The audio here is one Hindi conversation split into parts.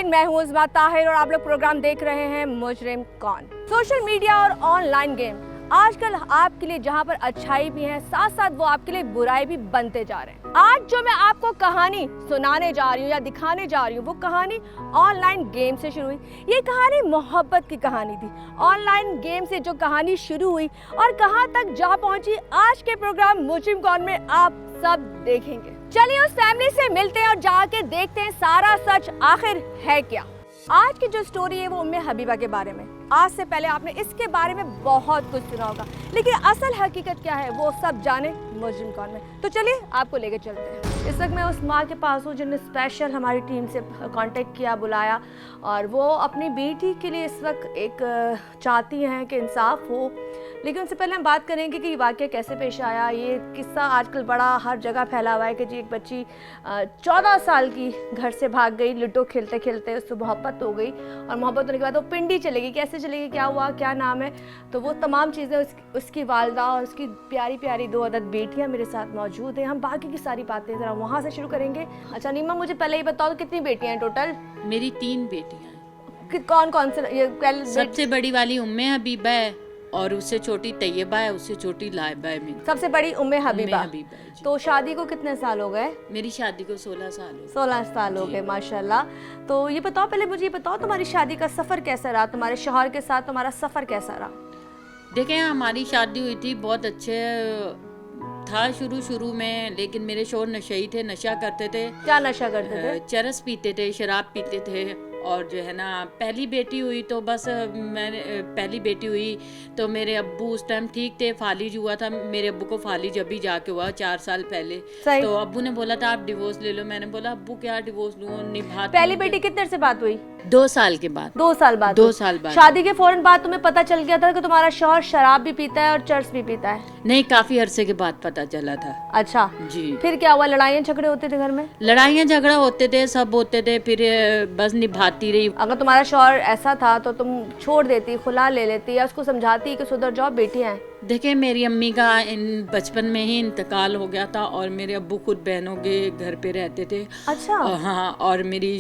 मैं हूँ उस्मा ताहिर और आप लोग प्रोग्राम देख रहे हैं मुजरिम कौन। सोशल मीडिया और ऑनलाइन गेम आजकल आपके लिए जहाँ पर अच्छाई भी है, साथ साथ वो आपके लिए बुराई भी बनते जा रहे हैं। आज जो मैं आपको कहानी सुनाने जा रही हूँ या दिखाने जा रही हूँ, वो कहानी ऑनलाइन गेम से शुरू हुई। ये कहानी मोहब्बत की कहानी थी। ऑनलाइन गेम से जो कहानी शुरू हुई और कहाँ तक जा पहुँची, आज के प्रोग्राम मुजरिम कौन में आप सब देखेंगे। चलिए उस फैमिली से मिलते हैं और जाके देखते हैं सारा सच आखिर है क्या। आज की जो स्टोरी है वो उम्मे हबीबा के बारे में। आज से पहले आपने इसके बारे में बहुत कुछ सुना होगा, लेकिन असल हकीकत क्या है वो सब जाने मुजरिम कौन में। तो चलिए आपको लेके चलते हैं। इस वक्त मैं उस माँ के पास हूँ जिन्होंने स्पेशल हमारी टीम से कांटेक्ट किया, बुलाया, और वो अपनी बेटी के लिए इस वक्त एक चाहती हैं कि इंसाफ हो। लेकिन उससे पहले हम बात करेंगे कि ये वाक़या कैसे पेश आया। ये किस्सा आजकल बड़ा हर जगह फैला हुआ है कि जी एक बच्ची 14 साल की घर से भाग गई, लूडो खेलते खेलते उससे मोहब्बत हो गई, और मोहब्बत होने के बाद वो पिंडी चलेगी। कैसे चलेगी, क्या हुआ, क्या नाम है, तो वो तमाम चीज़ें उसकी वालदा और उसकी प्यारी प्यारी 2 अदद बेटियाँ मेरे साथ मौजूद हैं। हम बाकी की सारी बातें ज़रा वहाँ से शुरू करेंगे। अच्छा नीमा, मुझे पहले ये बताओ कितनी बेटियाँ हैं टोटल? मेरी 3 बेटियाँ हैं। कौन कौन से? सबसे बड़ी वाली उम्मे हबीबा है और उससे छोटी तैयबा है, उससे छोटी लाइबा है। मेरी सबसे बड़ी उम्मे हबीबा। तो शादी को कितने साल हो गए? मेरी शादी को 16 साल हो गए। 16 साल हो गए, माशाल्लाह। तो ये बताओ, पहले मुझे ये बताओ तुम्हारी शादी का सफ़र कैसा रहा, तुम्हारे शौहर के साथ तुम्हारा सफ़र कैसा रहा? देखें, हमारी शादी हुई थी, बहुत अच्छे था शुरू में, लेकिन मेरे शौहर नशई थे, नशा करते थे। क्या नशा करते थे? चरस पीते थे, शराब पीते थे। और जो है ना, पहली बेटी हुई तो बस मैंने पहली बेटी हुई तो मेरे अब्बू उस टाइम ठीक थे, फालिज हुआ था। मेरे अब्बू को फालिज अभी जाके हुआ 4 साल पहले। तो अब्बू ने बोला था आप डिवोर्स ले लो। मैंने बोला अब्बू क्या डिवोर्स लूं, निभा। पहली बेटी कितने से बात हुई? 2 साल के बाद। 2 साल बाद? 2 साल बाद। शादी के फौरन बाद तुम्हें पता चल गया था कि तुम्हारा शौहर शराब भी पीता है और चरस भी पीता है? नहीं, काफी अरसे के बाद पता चला था। अच्छा जी। फिर क्या हुआ? लड़ाइयाँ झगड़े होते थे घर में? लड़ाइयाँ झगड़ा होते थे, सब होते थे, फिर बस निभाती रही। अगर तुम्हारा शौहर ऐसा था तो तुम छोड़ देती, खुला ले लेती, या उसको समझाती कि सुधर जाओ, बेटियां हैं? देखिए, मेरी अम्मी का बचपन में ही इंतकाल हो गया था और मेरे अब्बू खुद बहनों के घर पे रहते थे। अच्छा। हाँ, और मेरी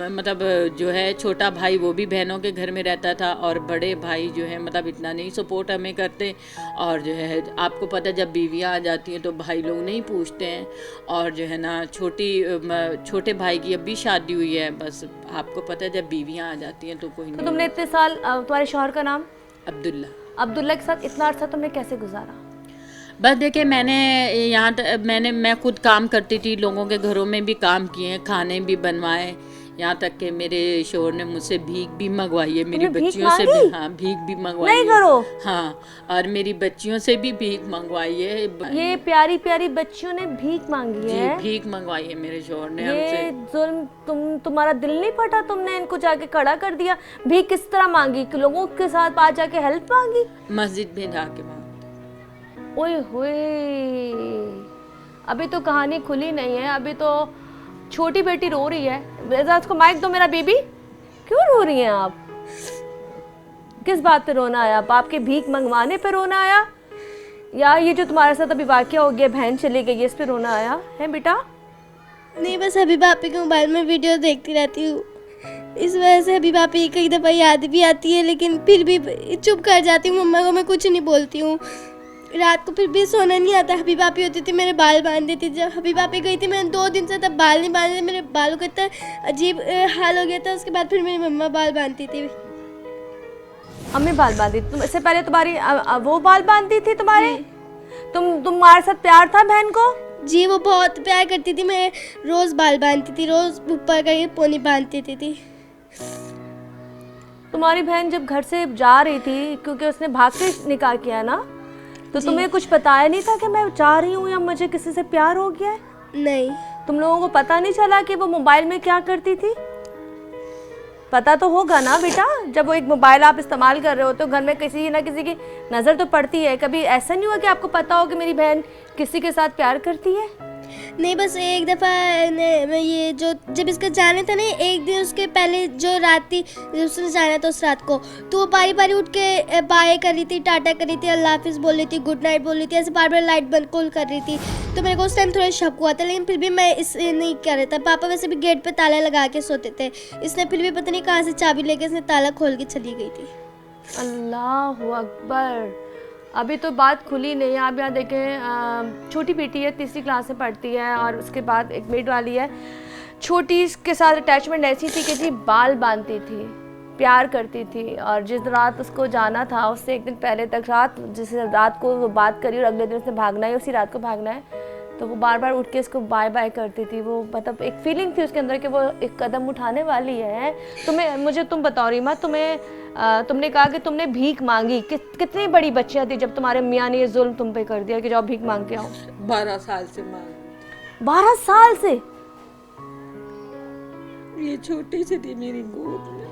मतलब जो है छोटा भाई वो भी बहनों के घर में रहता था, और बड़े भाई जो है मतलब इतना नहीं सपोर्ट हमें करते। और जो है आपको पता है जब बीवियाँ आ जाती हैं तो भाई लोग नहीं पूछते हैं। और जो है ना, छोटे भाई की अभी शादी हुई है। बस आपको पता है जब बीवियाँ आ जाती हैं तो कोई नहीं। तो तुमने इतने साल, तुम्हारे शौहर का नाम? अब्दुल्ला के साथ इतना अर्सा तुमने कैसे गुजारा? बस देखिए, मैं खुद काम करती थी, लोगों के घरों में भी काम किए, खाने भी बनवाए, यहाँ तक कि मेरे शोहर ने मुझसे भीख भी मंगवाई है, मेरी बच्चियों से भी। हाँ, भीख भी मंगवाई नहीं करो। हाँ, और मेरी बच्चियों से भी भीख मंगवाई है। ये प्यारी प्यारी बच्चियों ने भीख मांगी है? जी, भीख मंगवाई है मेरे शोहर ने हमसे। ये जुल्म तुम्हारा दिल नहीं फटा? तुमने इनको जाके खड़ा कर दिया? भीख किस तरह मांगी? लोगों के साथ पास जाके हेल्प मांगी? मस्जिद में जाके मांगी। ओए होए, अभी तो कहानी खुली नहीं है, अभी तो छोटी बेटी रो रही है। उसको माइक दो मेरा बेबी। क्यों रो रही हैं आप? किस बात पे रोना आया? बाप के भीख मंगवाने पे रोना आया, या ये जो तुम्हारे साथ अभी वाकया हो गया, बहन चली गई, इस पे रोना आया है बेटा? नहीं, बस अभी बापी के मोबाइल में वीडियो देखती रहती हूँ, इस वजह से अभी बापी कई दफ़ा याद भी आती है, लेकिन फिर भी चुप कर जाती हूँ। मम्मा को मैं कुछ नहीं बोलती हूँ। रात को फिर भी सोना नहीं आता। हबीबा आपी होती थी, मेरे बाल बांध देती थी। जब हबीबा आपी गई थी, मैंने 2 दिन से तब बाल नहीं बांधे थे। मेरे बालों का इतना अजीब हाल हो गया था। उसके बाद फिर मेरी मम्मा बाल बांधती थी। अम्मी बाल बांधती? तुम इससे पहले तुम्हारी वो बाल बांधती थी तुम्हारे? तुम्हारे साथ प्यार था बहन को? जी, वो बहुत प्यार करती थी। मैं रोज़ बाल बांधती थी, रोज़ ऊपर का पोनी बांधती थी। तुम्हारी बहन जब घर से जा रही थी, क्योंकि उसने भाग के निकाह किया ना, तो तुम्हें कुछ बताया नहीं था कि मैं जा रही हूँ या मुझे किसी से प्यार हो गया है? नहीं। तुम लोगों को पता नहीं चला कि वो मोबाइल में क्या करती थी? पता तो होगा ना बेटा, जब वो एक मोबाइल आप इस्तेमाल कर रहे हो तो घर में किसी ना किसी की नज़र तो पड़ती है। कभी ऐसा नहीं हुआ कि आपको पता हो कि मेरी बहन किसी के साथ प्यार करती है? नहीं बस एक दफ़ा ये जो जब इसका जाने था ना, एक दिन उसके पहले जो रात थी जब उसने जाना था उस रात को, तो वो बारी बारी उठ के बाय कर रही थी, टाटा कर रही थी, अल्लाह हाफिज़ बोल रही थी, गुड नाइट बोल रही थी, ऐसे बार बार लाइट बंद कॉल कर रही थी। तो मेरे को उस टाइम थोड़ा शक हुआ था, लेकिन फिर भी मैं इसे नहीं कर रहा था। पापा वैसे भी गेट पे ताला लगा के सोते थे, इसने फिर भी पता नहीं कहाँ से चाबी लेके इसने ताला खोल के चली गई थी। अल्लाह अकबर। अभी तो बात खुली नहीं है। आप यहाँ देखें, छोटी बेटी है, 3री क्लास में पढ़ती है, और उसके बाद एक मेड वाली है। छोटी के साथ अटैचमेंट ऐसी थी कि जी बाल बांधती थी, प्यार करती थी, और जिस रात उसको जाना था उससे एक दिन पहले तक जिस रात को वो बात करी और अगले दिन उसने भागना है, उसी रात को भागना है, तो वो बार बार उठ के उसको बाय बाय करती थी। वो मतलब एक फीलिंग थी उसके अंदर कि वो एक कदम उठाने वाली है। तुम बताओ रीमा, तुमने कहा कि तुमने भीख मांगी। कितनी बड़ी बच्चियां थी जब तुम्हारे मियाँ ने ये जुल्म तुम पे कर दिया कि जाओ भीख मांग के आओ? 12 साल से मांग। 12 साल से? ये छोटी सी थी मेरी गोद में,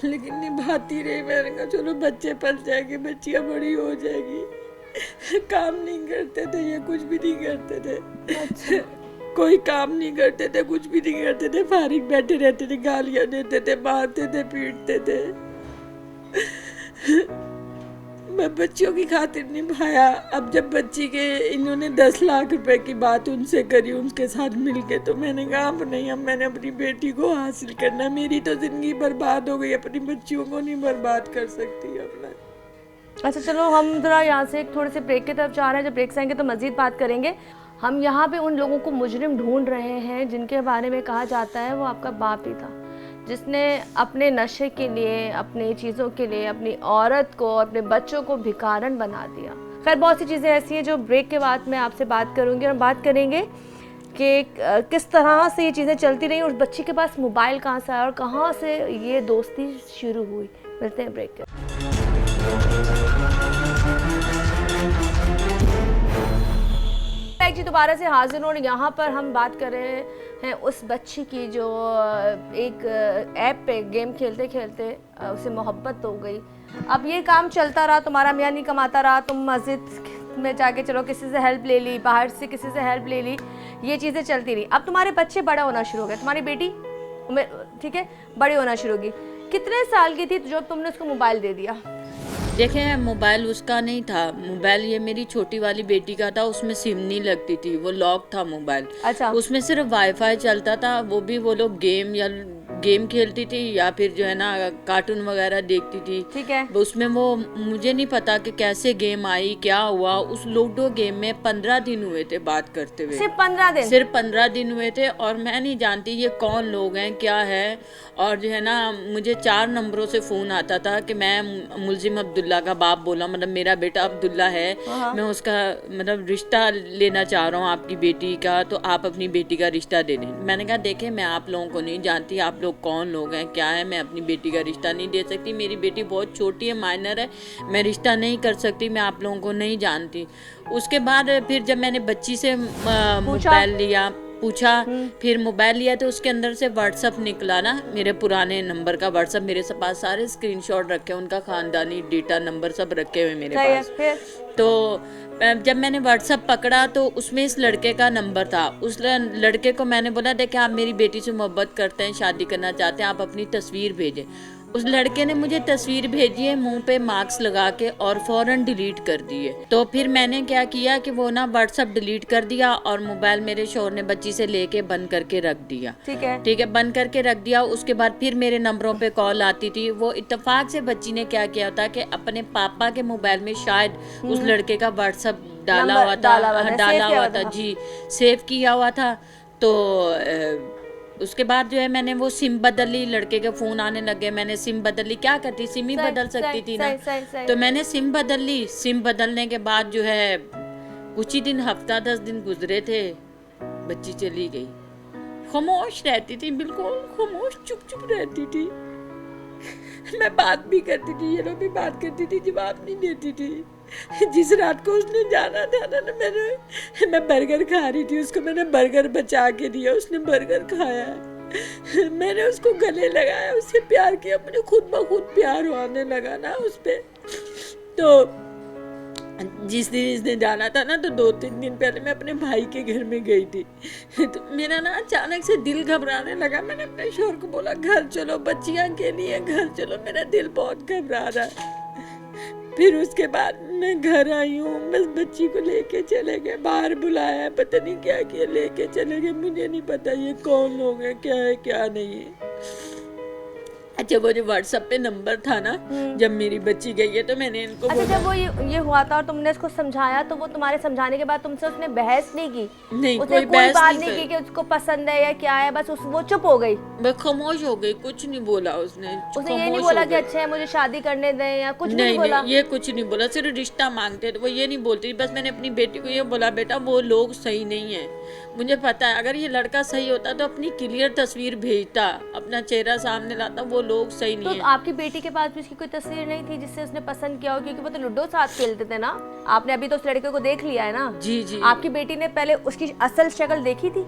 लेकिन निभाती रही। मैंने कहा चलो बच्चे पल जाएंगे, बच्चियां बड़ी हो जाएगी। काम नहीं करते थे, ये कुछ भी नहीं करते थे। अच्छा। कोई काम नहीं करते थे, कुछ भी नहीं करते थे, फारिग बैठे रहते थे, गालियां देते थे, मारते थे, पीटते थे। मैं बच्चियों की खातिर निभाया। अब जब बच्ची के इन्होंने 10 लाख रुपए की बात उनसे करी, उनके साथ मिलके, तो मैंने कहा अब नहीं, अब मैंने अपनी बेटी को हासिल करना। मेरी तो जिंदगी बर्बाद हो गई, अपनी बच्चियों को नहीं बर्बाद कर सकती अपना। अच्छा चलो, हम ज़रा यहाँ से एक थोड़े से ब्रेक की तरफ जा रहे हैं। जब ब्रेक से आएंगे तो मज़ीद बात करेंगे। हम यहाँ पे उन लोगों को मुजरिम ढूंढ रहे हैं जिनके बारे में कहा जाता है वो आपका बाप ही था, जिसने अपने नशे के लिए, अपनी चीज़ों के लिए अपनी औरत को, अपने बच्चों को भिखारन बना दिया। खैर बहुत सी चीज़ें ऐसी हैं जो ब्रेक के बाद मैं आपसे बात करूँगी, और बात करेंगे कि किस तरह से ये चीज़ें चलती रही, उस बच्ची के पास मोबाइल कहाँ से आया और कहाँ से ये दोस्ती शुरू हुई। मिलते हैं ब्रेक के। जी दोबारा से हाजिर हूँ। यहाँ पर हम बात कर रहे हैं उस बच्ची की जो एक ऐप पे गेम खेलते खेलते उसे मोहब्बत हो गई। अब ये काम चलता रहा, तुम्हारा मियाँ नहीं कमाता रहा, तुम मस्जिद में जाके चलो किसी से हेल्प ले ली, बाहर से किसी से हेल्प ले ली, ये चीज़ें चलती रही। अब तुम्हारे बच्चे बड़ा होना शुरू हो गए, तुम्हारी बेटी ठीक है बड़ी होना शुरू होगी। कितने साल की थी जब तुमने उसको मोबाइल दे दिया? देखें, मोबाइल उसका नहीं था, मोबाइल ये मेरी छोटी वाली बेटी का था। उसमें सिम नहीं लगती थी, वो लॉक था मोबाइल। अच्छा। उसमें सिर्फ वाईफाई चलता था, वो भी वो लोग गेम खेलती थी या फिर जो है ना कार्टून वगैरह देखती थी। ठीक है। उसमें वो मुझे नहीं पता कि कैसे गेम आई, क्या हुआ। उस लूडो गेम में 15 दिन हुए थे बात करते हुए। सिर्फ 15 दिन? सिर्फ 15 दिन हुए थे, और मैं नहीं जानती ये कौन लोग हैं, क्या है। और जो है ना मुझे 4 नंबरों से फ़ोन आता था कि मैं मुलजिम अब्दुल्ला का बाप बोला, मतलब मेरा बेटा अब्दुल्ला है, मैं उसका मतलब रिश्ता लेना चाह रहा हूँ आपकी बेटी का, तो आप अपनी बेटी का रिश्ता दे दें। मैंने कहा देखें, मैं आप लोगों को नहीं जानती, आप लोग कौन लोग हैं, क्या है, मैं अपनी बेटी का रिश्ता नहीं दे सकती। मेरी बेटी बहुत छोटी है, माइनर है, मैं रिश्ता नहीं कर सकती, मैं आप लोगों को नहीं जानती। उसके बाद फिर जब मैंने बच्ची से मोबाइल लिया, पूछा, फिर मोबाइल लिया तो उसके अंदर से व्हाट्सअप निकला ना, मेरे पुराने नंबर का व्हाट्सअप। मेरे पास सारे स्क्रीनशॉट रखे, उनका खानदानी डेटा नंबर सब रखे हुए मेरे पास। तो जब मैंने व्हाट्सअप पकड़ा तो उसमें इस लड़के का नंबर था। उस लड़के को मैंने बोला देखिए आप मेरी बेटी से मोहब्बत करते हैं, शादी करना चाहते हैं, आप अपनी तस्वीर भेजें। उस लड़के ने मुझे तस्वीर भेजी है मुंह पे मास्क लगा के, और फौरन डिलीट कर दिए। तो फिर मैंने क्या किया कि वो ना व्हाट्सअप डिलीट कर दिया, और मोबाइल मेरे शौहर ने बच्ची से लेके बंद करके रख दिया। ठीक है, बंद करके रख दिया। उसके बाद फिर मेरे नंबरों पे कॉल आती थी। वो इत्तेफाक से बच्ची ने क्या किया था कि अपने पापा के मोबाइल में शायद उस लड़के का व्हाट्सअप डाला हुआ था जी, सेव किया हुआ था। तो उसके बाद जो है मैंने वो सिम बदल ली, लड़के के फ़ोन आने लगे, मैंने सिम बदल ली। क्या करती, सिम ही बदल सकती थी ना। तो मैंने सिम बदल ली। सिम बदलने के बाद जो है कुछ ही दिन, हफ्ता 10 दिन गुजरे थे, बच्ची चली गई। खामोश रहती थी, बिल्कुल खामोश, चुप चुप रहती थी। मैं बात भी करती थी, ये लोग भी बात करती थी, जवाब नहीं देती थी। जिस रात को उसने जाना था ना, मैं बर्गर खा रही थी, उसको मैंने बर्गर बचा के दिया, उसने बर्गर खाया। मैंने उसको गले लगाया, उससे प्यार किया, मुझे खुद ब खुद प्यार होने लगा ना उस पे। तो जिस दिन इसने जाना था ना, तो 2-3 दिन पहले मैं अपने भाई के घर में गई थी। तो मेरा ना अचानक से दिल घबराने लगा। मैंने अपने शोहर को बोला घर चलो, बच्चियाँ के लिए घर चलो, मेरा दिल बहुत घबरा रहा है। फिर उसके बाद मैं घर आई हूँ, बस बच्ची को लेके चले गए, बाहर बुलाया, पता नहीं क्या किया, लेके चले गए। मुझे नहीं पता ये कौन लोग हैं, क्या है क्या नहीं है। अच्छा, वो जो व्हाट्सएप पे नंबर था ना, जब मेरी बच्ची गई है तो मैंने इनको अच्छा, जब वो ये हुआ था और तुमने उसको समझाया, तो वो तुम्हारे समझाने के बाद तुमसे उसने बहस नहीं की? नहीं, उसने कोई कोई बहस बात नहीं नहीं की कि उसको पसंद है या क्या है, बस वो चुप हो गई? मैं खामोश हो गई, कुछ नहीं बोला उसने ये नहीं बोला कि अच्छा है मुझे शादी करने दें या कुछ नहीं बोला? ये कुछ नहीं बोला, सिर्फ रिश्ता मांगते थे, वो ये नहीं बोलती। बस मैंने अपनी बेटी को ये बोला, बेटा वो लोग सही नहीं है, मुझे पता है, अगर ये लड़का सही होता तो अपनी क्लियर तस्वीर भेजता, अपना चेहरा सामने लाता, वो लोग सही नहीं है। आपकी बेटी के पास भी उसकी कोई तस्वीर नहीं थी जिससे उसने पसंद किया हो? क्योंकि वो तो लूडो साथ खेलते थे ना। आपने अभी तो उस लड़के को देख लिया है ना? जी जी। आपकी बेटी ने पहले उसकी असल शक्ल देखी थी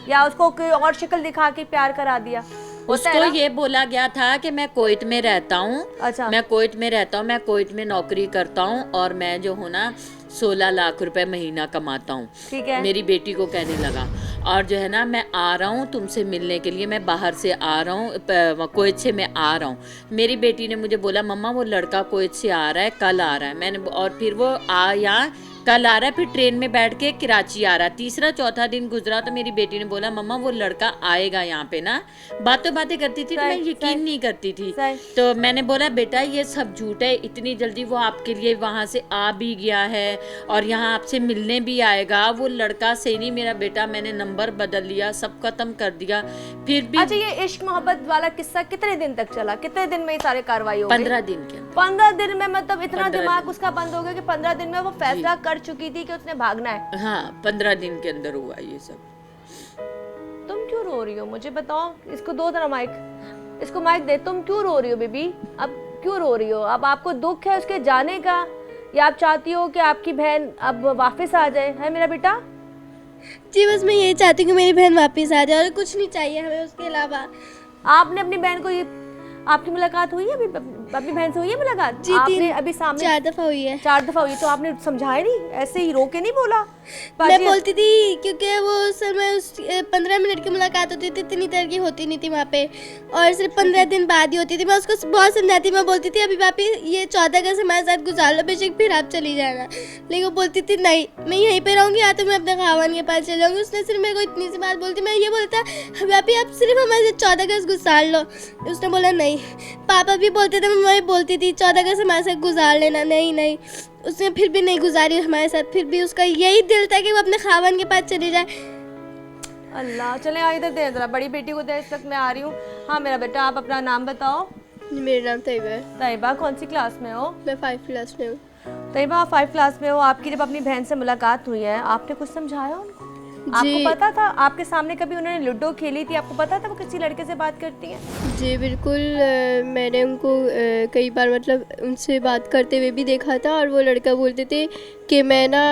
या उसको कोई और शक्ल दिखा के प्यार करा दिया? उसको ये बोला गया था कि मैं कुवैत में रहता हूँ। अच्छा। मैं कुवैत में रहता हूँ, मैं कुवैत में नौकरी करता हूँ और मैं जो हूँ ना 16 लाख रुपए महीना कमाता हूँ। ठीक है। मेरी बेटी को कहने लगा, और जो है ना मैं आ रहा हूँ तुमसे मिलने के लिए, मैं बाहर से आ रहा हूँ, कुवैत से मैं आ रहा हूँ। मेरी बेटी ने मुझे बोला मम्मा वो लड़का कुवैत से आ रहा है, कल आ रहा है। मैंने और फिर वो यहाँ कल आ रहा है, फिर ट्रेन में बैठ के कराची आ रहा है। तीसरा चौथा दिन गुजरा तो मेरी बेटी ने बोला मम्मा वो लड़का आएगा यहाँ पे ना। बातें करती थी तो मैं यकीन नहीं करती थी। तो मैंने बोला बेटा ये सब झूठ है, इतनी जल्दी वो आपके लिए वहाँ से आ भी गया है और यहाँ आपसे मिलने भी आएगा, वो लड़का सही नहीं। मेरा बेटा, मैंने नंबर बदल लिया, सब खत्म कर दिया, फिर भी। अच्छा, ये इश्क मोहब्बत वाला किस्सा कितने दिन तक चला? कितने दिन में ये सारे कार्रवाई हो गई? 15 दिन के अंदर। 15 दिन में? मतलब इतना दिमाग उसका बंद हो गया कि 15 दिन में वो फैसला कर चुकी थी कि उसने भागना है? हाँ, 15 दिन के अंदर हुआ ये सब। तुम क्यों रो रही हो? मुझे बताओ। इसको दो तरह माइक, इसको माइक दे। तुम क्यों रो रही हो बेबी? अब क्यों रो रही हो? अब आपको दुख है उसके जाने का या आप चाहती हो कि आपकी बहन अब वापस आ जाए? है मेरा बेटा? जी बस मैं यही चाहती हूँ कि मेरी बहन वापस आ जाए और कुछ नहीं चाहिए हमें उसके अलावा। आपने अपनी बहन को, ये आपकी मुलाकात हुई है अभी अपनी बहन से? हुई है मुलाकात? जी, आपने अभी सामने 4 दफा हुई है। 4 दफा हुई, तो आपने समझाया नहीं? ऐसे ही रो के नहीं बोला? मैं बोलती थी क्योंकि वो समय उस 15 मिनट की मुलाकात होती थी, इतनी देर की होती नहीं थी वहाँ पे, और सिर्फ 15 दिन बाद ही होती थी। मैं उसको बहुत समझाती, मैं बोलती थी अभी पापी ये 14 अगस्त हमारे साथ गुजार लो, बेशक फिर आप चली जाना। लेकिन वो बोलती थी नहीं मैं यहीं पे रहूँगी, या तो मैं अपने खावन के पास चले जाऊँगी। उसने सिर्फ मेरे को इतनी सी बात बोलती, मैं ये बोलता पापी आप सिर्फ हमारे 14 अगस्त गुजार लो। उसने बोला नहीं। पापा भी बोलते थे, मम्मा भी बोलती थी 14 अगस्त हमारे साथ गुजार लेना। नहीं, उसने फिर भी नहीं गुजारी हमारे साथ। फिर भी उसका यही दिल था कि वो अपने खावन के पास चली जाए। अल्लाह, चले आ इधर दे, जरा बड़ी बेटी को दे, इस वक्त मैं आ रही हूँ। हाँ मेरा बेटा, आप अपना नाम बताओ। मेरा नाम तैयबा है। तैयबा, कौन सी क्लास में हो? मैं 5 क्लास में हूँ। तैयबा, आप 5 क्लास में हो। आपकी जब अपनी बहन से मुलाकात हुई है, आपने कुछ समझाया उनको? आपको पता था? आपके सामने कभी उन्होंने लूडो खेली थी? आपको पता था वो किसी लड़के से बात करती हैं? जी बिल्कुल, मैंने उनको कई बार मतलब उनसे बात करते हुए भी देखा था, और वो लड़का बोलते थे कि मैं ना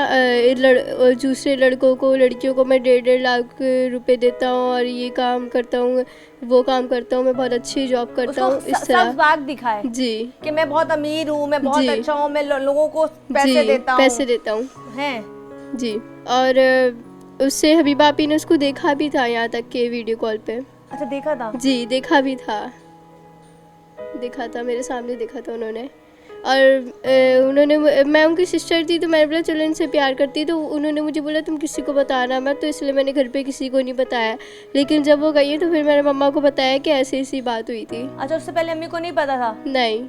दूसरे लड़कों को, लड़कियों को मैं 1.5 लाख रुपए देता हूँ और ये काम करता हूँ, वो काम करता हूँ, मैं बहुत अच्छी जॉब करता हूँ। इस तरह बाग दिखाए जी कि मैं बहुत अमीर हूँ, मैं बहुत अच्छा हूँ, मैं लोगों को पैसे देता हूँ। हैं जी। और उससे हबीबा आपी ने उसको देखा भी था, यहाँ तक के वीडियो कॉल पे। अच्छा, देखा था? जी देखा भी था, मेरे सामने देखा था उन्होंने। और उन्होंने, मैं उनकी सिस्टर थी तो मैंने बोला चलो इनसे प्यार करती, तो उन्होंने मुझे बोला तुम किसी को बताना मत, तो इसलिए मैंने घर पे किसी को नहीं बताया। लेकिन जब वो गई है तो फिर मैंने मम्मा को बताया कि ऐसी बात हुई थी। अच्छा, उससे पहले अम्मी को नहीं पता था? नहीं।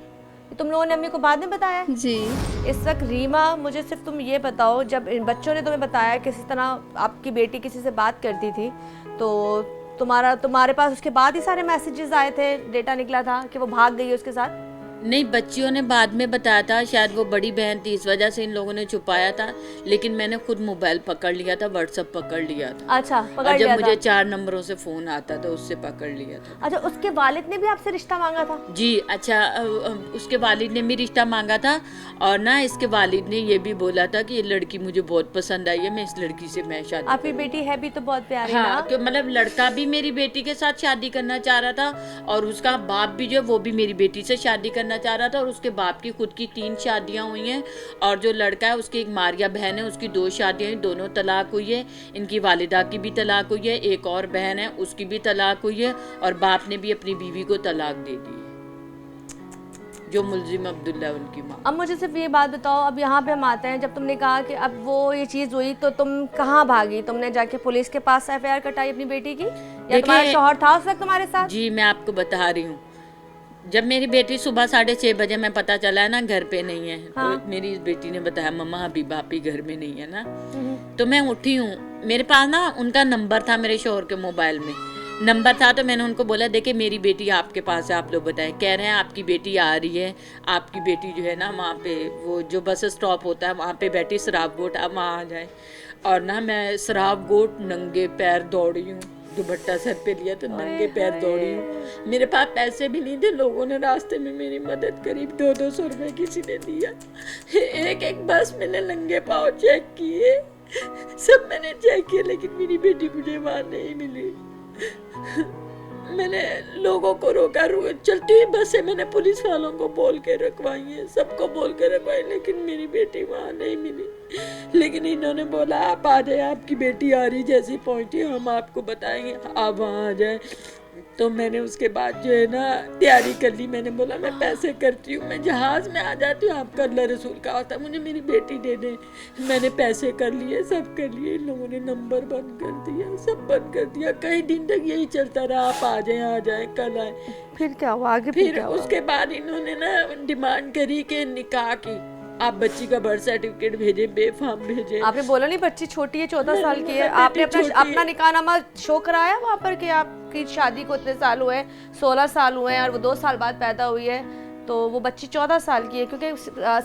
तुम लोगों ने अम्मी को बाद में बताया? जी। इस वक्त रीमा, मुझे सिर्फ तुम ये बताओ, जब इन बच्चों ने तुम्हें बताया किसी तरह आपकी बेटी किसी से बात करती थी, तो तुम्हारे पास उसके बाद ही सारे मैसेजेस आए थे, डेटा निकला था कि वो भाग गई है उसके साथ? नहीं, बच्चियों ने बाद में बताया था, शायद वो बड़ी बहन थी इस वजह से इन लोगों ने छुपाया था, लेकिन मैंने खुद मोबाइल पकड़ लिया था, व्हाट्सएप पकड़ लिया था। अच्छा, पकड़ और जब लिया मुझे था। 4 नंबरों से फोन आता था उससे पकड़ लिया था। अच्छा, उसके वालिद ने भी आपसे रिश्ता मांगा था? जी। अच्छा, उसके वालिद ने भी रिश्ता मांगा था, और ना इसके वालिद ने ये भी बोला था कि ये लड़की मुझे बहुत पसंद आई है, मैं इस लड़की से मैं शादी। आपकी बेटी है भी तो बहुत प्यारी। हाँ, कि मतलब लड़का भी मेरी बेटी के साथ शादी करना चाह रहा था, और उसका बाप भी जो वो भी मेरी बेटी से शादी करना करना चाह रहा था और उसके बाप की खुद की 3 शादियां हुई हैं और जो लड़का है उसकी एक मारिया बहन है, उसकी 2 शादियां हुई, दोनों तलाक हुई है। इनकी वालिदा की भी तलाक हुई है, एक और बहन है उसकी भी तलाक हुई है और बाप ने भी अपनी बीवी को तलाक दे दी, जो मुलजिम अब्दुल्ला उनकी माँ। अब मुझे सिर्फ ये बात बताओ, अब यहाँ पे हम आते हैं, जब तुमने कहा कि अब वो ये चीज़ हुई तो तुम कहाँ भागी? तुमने जाके पुलिस के पास एफआईआर कटाई अपनी बेटी की, या तुम्हारा शौहर था उस वक्त तुम्हारे साथ? जी मैं आपको बता रही हूँ, जब मेरी बेटी सुबह 6:30 बजे मैं पता चला है ना घर पे नहीं है, हाँ। तो मेरी इस बेटी ने बताया मम्मा अभी बापी घर में नहीं है ना, तो मैं उठी हूँ। मेरे पास ना उनका नंबर था, मेरे शौहर के मोबाइल में नंबर था, तो मैंने उनको बोला देखिए मेरी बेटी आपके पास है, आप लोग बताएं। कह रहे हैं आपकी बेटी आ रही है, आपकी बेटी जो है ना वहाँ पे वो जो बस स्टॉप होता है वहाँ पे बैठी शराब गोट, आप वहाँ आ जाए। और ना मैं शराब गोट नंगे पैर दौड़ी हूँ, दुपट्टा सर पे लिया तो नंगे पैर दौड़ी हूँ। मेरे पास पैसे भी नहीं थे, लोगों ने रास्ते में मेरी मदद करी, 200 रुपये किसी ने दिया। एक बस मैंने नंगे पाँव चेक किए, सब मैंने चेक किए, लेकिन मेरी बेटी मुझे वहाँ नहीं मिली। मैंने लोगों को रोका, चलती हुई बस से मैंने पुलिस वालों को बोल के रखवाई है, सबको बोल के रखवाई, लेकिन मेरी बेटी वहाँ नहीं मिली। लेकिन इन्होंने बोला आप आ जाए, आपकी बेटी आ रही, जैसी पहुँची हम आपको बताएंगे, आप वहाँ आ जाए। तो मैंने उसके बाद जो है ना तैयारी कर ली, मैंने बोला मैं पैसे करती हूँ, मैं जहाज़ में आ जाती हूँ, आपका अल्लाह रसूल का होता है, मुझे मेरी बेटी दे दे। मैंने पैसे कर लिए, सब कर लिए, इन लोगों ने नंबर बंद कर दिया, सब बंद कर दिया। कई दिन तक यही चलता रहा, आप आ जाए कल आए। फिर क्या हुआ आगे? फिर उसके बाद इन्होंने ना डिमांड करी कि निकाह की, आप बच्ची का बर्थ सर्टिफिकेट भेजे, बेफाम भेजे। आपने बोला नहीं बच्ची छोटी है, 14 साल की है, आपने अपना निकाहनामा शो कराया वहाँ पर कि आपकी शादी को इतने साल हुए, 16 साल हुए हैं और वो 2 साल बाद पैदा हुई है, तो वो बच्ची 14 साल की है, क्योंकि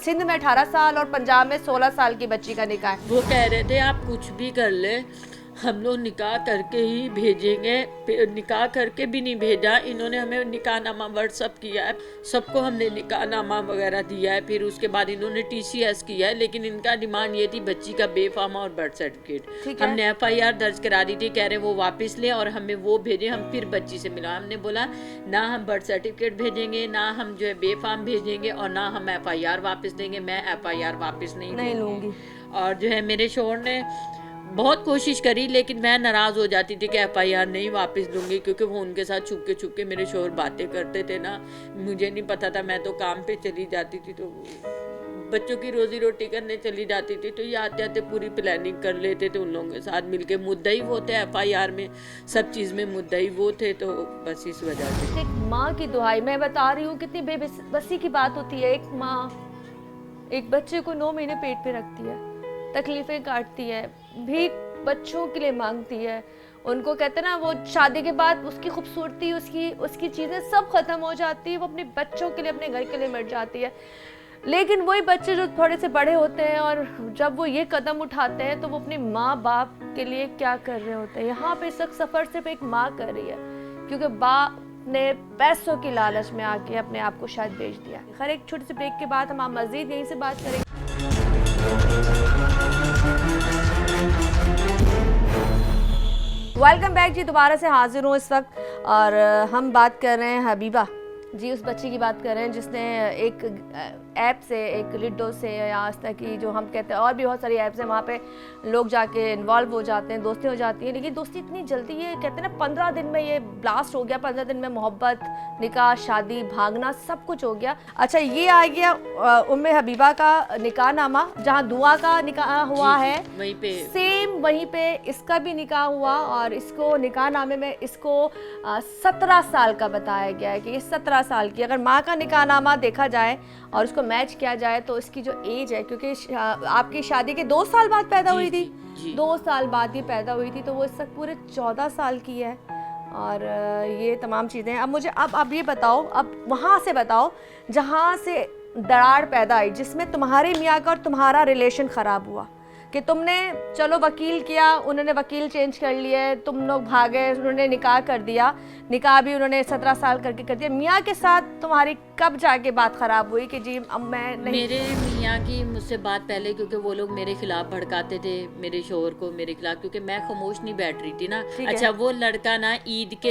सिंध में 18 साल और पंजाब में 16 साल की बच्ची का निकाह है। वो कह रहे थे आप कुछ भी कर ले, हम लोग निकाह करके ही भेजेंगे। निकाह करके भी नहीं भेजा, इन्होंने हमें निकाहनामा व्हाट्सअप किया है, सबको हमने निकाहनामा वगैरह दिया है। फिर उसके बाद इन्होंने TCS किया है, लेकिन इनका डिमांड ये थी बच्ची का बेफामा और बर्थ सर्टिफिकेट। हमने FIR दर्ज करा दी थी, कह रहे वो वापस ले और हमें वो भेजें, हम फिर बच्ची से मिला। हमने बोला ना हम बर्थ सर्टिफिकेट भेजेंगे, ना हम जो है बेफाम भेजेंगे और ना हम FIR वापस देंगे। मैं FIR वापस नहीं लूँगी। और जो है मेरे शौहर ने बहुत कोशिश करी, लेकिन मैं नाराज़ हो जाती थी कि FIR नहीं वापस दूंगी, क्योंकि वो उनके साथ छुप के मेरे शौहर बातें करते थे ना, मुझे नहीं पता था, मैं तो काम पे चली जाती थी, तो बच्चों की रोजी रोटी करने चली जाती थी, तो ये आते आते पूरी प्लानिंग कर लेते थे उन लोगों के साथ मिलके। मुद्दई वो थे FIR में, सब चीज़ में मुद्दई वो थे, तो बस इस वजह से। एक माँ की दुहाई, मैं बता रही हूँ कितनी बेबसी की बात होती है। एक माँ एक बच्चे को 9 महीने पेट पे रखती है, तकलीफें काटती है, भीख बच्चों के लिए मांगती है, उनको कहते हैं ना वो शादी के बाद उसकी खूबसूरती, उसकी चीज़ें सब ख़त्म हो जाती है, वो अपने बच्चों के लिए, अपने घर के लिए मर जाती है। लेकिन वही बच्चे जो थोड़े से बड़े होते हैं और जब वो ये कदम उठाते हैं तो वो अपने माँ बाप के लिए क्या कर रहे होते हैं। यहाँ पे सफ़र सिर्फ एक माँ कर रही है, क्योंकि बाप ने पैसों की लालच में आके अपने आप को शायद बेच दिया। खैर एक छोटे से ब्रेक के बाद हम मज़ीद यहीं से बात करेंगे। वेलकम बैक जी, दोबारा से हाजिर हूँ इस वक्त और हम बात कर रहे हैं हबीबा जी, उस बच्ची की बात कर रहे हैं जिसने एक ऐप से, एक लिडो से या इस तरह की जो हम कहते हैं, और भी बहुत सारी ऐप्स हैं, वहाँ पे लोग जाके इन्वॉल्व हो जाते हैं, दोस्ती हो जाती है। लेकिन दोस्ती इतनी जल्दी, ये कहते हैं ना 15 दिन में ये ब्लास्ट हो गया, 15 दिन में मोहब्बत, निकाह, शादी, भागना, सब कुछ हो गया। अच्छा, ये आ गया उम्मे हबीबा का निकाहनामा, जहाँ दुआ का निकाह हुआ है, वहीं पे सेम वहीं पे इसका भी निकाह हुआ और इसको निकाहनामे में इसको 17 साल का बताया गया है कि ये 17 साल की। अगर माँ का निकाहनामा देखा जाए और उसको मैच किया जाए तो इसकी जो एज है, क्योंकि आपकी शादी के 2 साल बाद पैदा हुई थी, 2 साल बाद ये पैदा हुई थी, तो वो इस तक पूरे 14 साल की है। और ये तमाम चीज़ें। अब मुझे अब ये बताओ, अब वहाँ से बताओ जहाँ से दरार पैदा आई, जिसमें तुम्हारे मियाँ का और तुम्हारा रिलेशन ख़राब हुआ, कि तुमने चलो वकील किया, उन्होंने वकील चेंज कर लिए, तुम लोग भागे, उन्होंने निकाह कर दिया, निकाह भी उन्होंने 17 साल करके कर दिया। मियाँ के साथ तुम्हारी कब जाके बात खराब हुई कि जी अब मैं नहीं? मेरे मियाँ की मुझसे बात पहले, क्योंकि वो लोग मेरे खिलाफ भड़काते थे, मेरे शोहर को मेरे खिलाफ, क्योंकि मैं खामोश नहीं बैठ रही थी ना। अच्छा, वो लड़का ना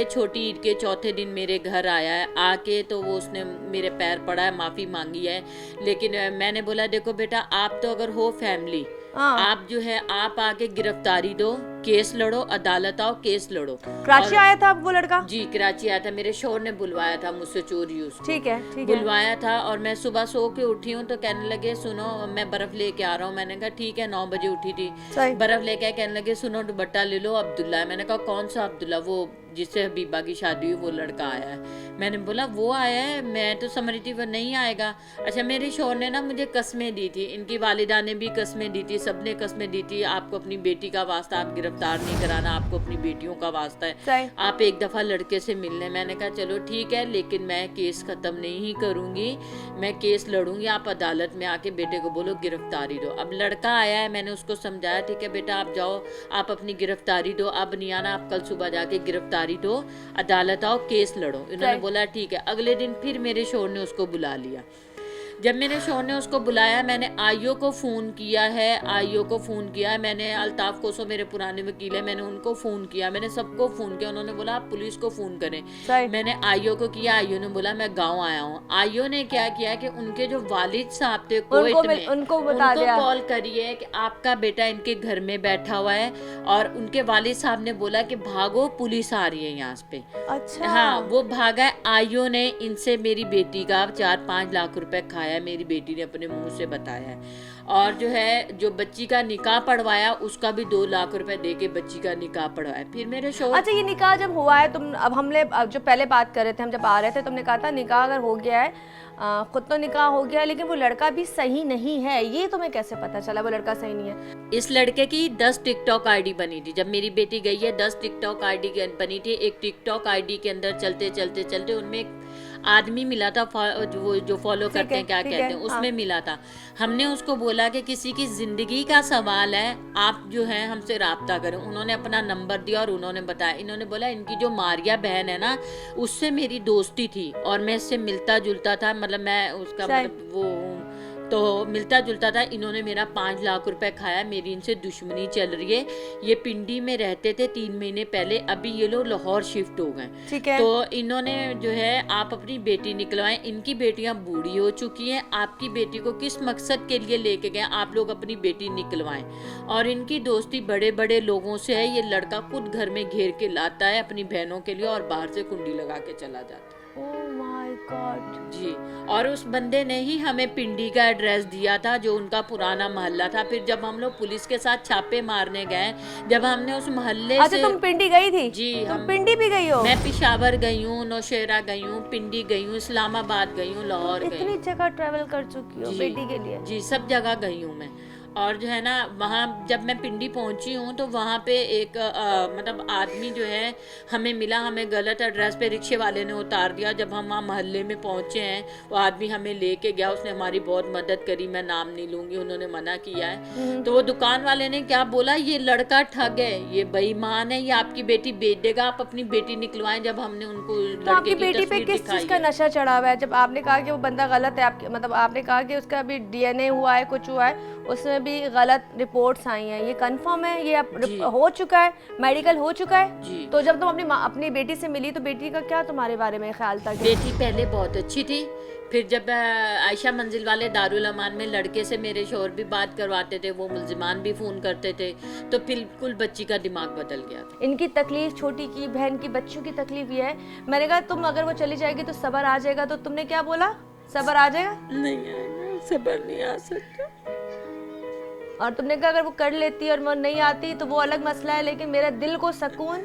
छोटी ईद के चौथे दिन मेरे घर आया है, आके तो वो उसने मेरे पैर पड़ा है, माफी मांगी है, लेकिन मैंने बोला देखो बेटा, आप तो अगर हो फैमिली, आप जो है आप आके गिरफ्तारी दो, केस लड़ो, अदालत आओ, केस लड़ो। कराची आया था वो लड़का? जी, कराची आया था, मेरे शोहर ने बुलवाया था मुझसे चोरी उसको। ठीक है, बुलवाया था, और मैं सुबह सो के उठी हूँ तो कहने लगे सुनो मैं बर्फ लेके आ रहा हूँ। मैंने कहा ठीक है, 9 बजे उठी थी, बर्फ लेके आए। कहने लगे सुनो दुपट्टा ले लो, अब्दुल्ला है। मैंने कहा कौन सा अब्दुल्ला? वो जिससे हबीबा की शादी हुई वो लड़का आया है। मैंने बोला वो आया है, मैं तो समझ रही थी वो नहीं आएगा। अच्छा, मेरे शोहर ने ना मुझे कस्में दी थी, इनकी वालिदा ने भी कस्में दी थी, सबने कस्में दी थी, आपको अपनी बेटी का वास्ता, आप गिरफ्तार नहीं कराना, आपको अपनी बेटियों का वास्ता है, आप एक दफा लड़के से मिल लें। मैंने कहा चलो ठीक है, लेकिन मैं केस खत्म नहीं करूंगी, मैं केस लड़ूंगी, आप अदालत में आके बेटे को बोलो गिरफ्तारी दो। अब लड़का आया है, मैंने उसको समझाया ठीक है बेटा आप जाओ, आप अपनी गिरफ्तारी दो, अब नहीं आना, आप कल सुबह जाके गिरफ्तारी दो, अदालत आओ, केस लड़ो। इन्होंने बोला ठीक है। अगले दिन फिर मेरे शोहर ने उसको बुला लिया। जब मेरे शोहर ने उसको बुलाया, मैंने आईओ को फ़ोन किया है, आईओ को फ़ोन किया है, मैंने अल्ताफ़ कोसो मेरे पुराने वकील है, मैंने उनको फ़ोन किया, मैंने सबको फ़ोन किया। उन्होंने बोला आप पुलिस को फ़ोन करें। मैंने आईओ को किया, आईओ ने बोला मैं गांव आया हूँ। आईओ ने क्या किया कि उनके जो वालिद साहब थे कुवैत में, उनको कॉल करिए कि आपका बेटा इनके घर में बैठा हुआ है, और उनके वालिद साहब ने बोला कि भागो पुलिस आ रही है यहाँ पे। अच्छा, हाँ, वो भागा। आईओ ने इनसे मेरी बेटी का 4-5 लाख रुपए खाया, मेरी बेटी ने अपने मुंह से बताया है, और जो है जो बच्ची का निकाह पढ़वाया उसका भी 2 लाख रुपए देके बच्ची का निकाह पढ़वाया। फिर मेरे शोहर। अच्छा, ये निकाह जब हुआ है, तुम अब हमने जो पहले बात कर रहे थे, हम जब आ रहे थे तुमने कहा था निकाह अगर हो गया है, खुद तो निकाह हो गया, लेकिन वो लड़का भी सही नहीं है, ये तुम्हें कैसे पता चला वो लड़का सही नहीं है? इस लड़के की 10 टिकटॉक आईडी बनी थी। जब मेरी बेटी गई है, 10 टिकटॉक आईडी बनी थी। एक टिकटॉक आईडी के अंदर चलते चलते चलते उनमें एक आदमी मिला था, जो फॉलो करते हैं, क्या कहते हैं, उसमें मिला था। हमने उसको बोला कि किसी की जिंदगी का सवाल है, आप जो है हमसे राब्ता करें। उन्होंने अपना नंबर दिया और उन्होंने बताया। इन्होंने बोला इनकी जो मारिया बहन है ना, उससे मेरी दोस्ती थी और मैं इससे मिलता जुलता था, मतलब मैं उसका मतलब वो तो मिलता जुलता था। इन्होंने मेरा 5 लाख रुपए खाया, मेरी इनसे दुश्मनी चल रही है। ये पिंडी में रहते थे 3 महीने पहले, अभी ये लोग लाहौर शिफ्ट हो गए। ठीक है। तो इन्होंने जो है आप अपनी बेटी निकलवाएं, इनकी बेटियां बूढ़ी हो चुकी हैं, आपकी बेटी को किस मकसद के लिए लेके गए, आप लोग अपनी बेटी निकलवाएं। और इनकी दोस्ती बड़े बड़े लोगों से है। ये लड़का खुद घर में घेर के लाता है अपनी बहनों के लिए और बाहर से कुंडी लगा के चला जाता है। Oh my God. जी, और उस बंदे ने ही हमें पिंडी का एड्रेस दिया था, जो उनका पुराना मोहल्ला था। फिर जब हम लोग पुलिस के साथ छापे मारने गए, जब हमने उस मोहल्ले से। तुम पिंडी गई थी? जी, तुम पिंडी भी गई हो? मैं पेशावर गई हूँ, नौशेरा गई हूँ, पिंडी गई हूँ, इस्लामाबाद गई हूँ, लाहौर गई। इतनी जगह ट्रैवल कर चुकी हो बेटी के लिए? जी, सब जगह गई हूँ मैं। और जो है ना, वहाँ जब मैं पिंडी पहुँची हूँ तो वहाँ पे एक मतलब आदमी जो है हमें मिला, हमें गलत एड्रेस पे रिक्शे वाले ने उतार दिया। जब हम वहाँ मोहल्ले में पहुँचे हैं, वो आदमी हमें लेके गया, उसने हमारी बहुत मदद करी। मैं नाम नहीं लूँगी, उन्होंने मना किया है। तो वो दुकान वाले ने क्या बोला, ये लड़का ठग है, ये बेईमान है, ये आपकी बेटी बेच देगा, आप अपनी बेटी निकलवाएं। जब हमने उनको तो आपकी बेटी पे किस चीज़ का नशा चढ़ा हुआ है? जब आपने कहा कि वो बंदा गलत है, आपके मतलब आपने कहा कि उसका अभी DNA हुआ है, कुछ हुआ है, उसमें भी गलत रिपोर्ट्स आई हैं, ये कंफर्म है? ये हो चुका है, मेडिकल हो चुका है जी। तो जब तुम अपनी बेटी से मिली तो बेटी का क्या तुम्हारे बारे में ख्याल था? बेटी पहले बहुत अच्छी थी। फिर जब आयशा मंजिल वाले दारुल अमान में लड़के से मेरे शोहर भी बात करवाते थे, वो मुलजिमान भी फ़ोन करते थे, तो बिल्कुल बच्ची का दिमाग बदल गया था। इनकी तकलीफ, छोटी की बहन की, बच्चों की तकलीफ ये है। मैंने कहा तुम अगर वो चली जाएगी तो सब्र आ जाएगा, तो तुमने क्या बोला? सब्र आ जाएगा? नहीं आएगा, सब्र नहीं आ सकता। और तुमने कहा अगर वो कर लेती और वो नहीं आती तो वो अलग मसला है, लेकिन मेरा दिल को सुकून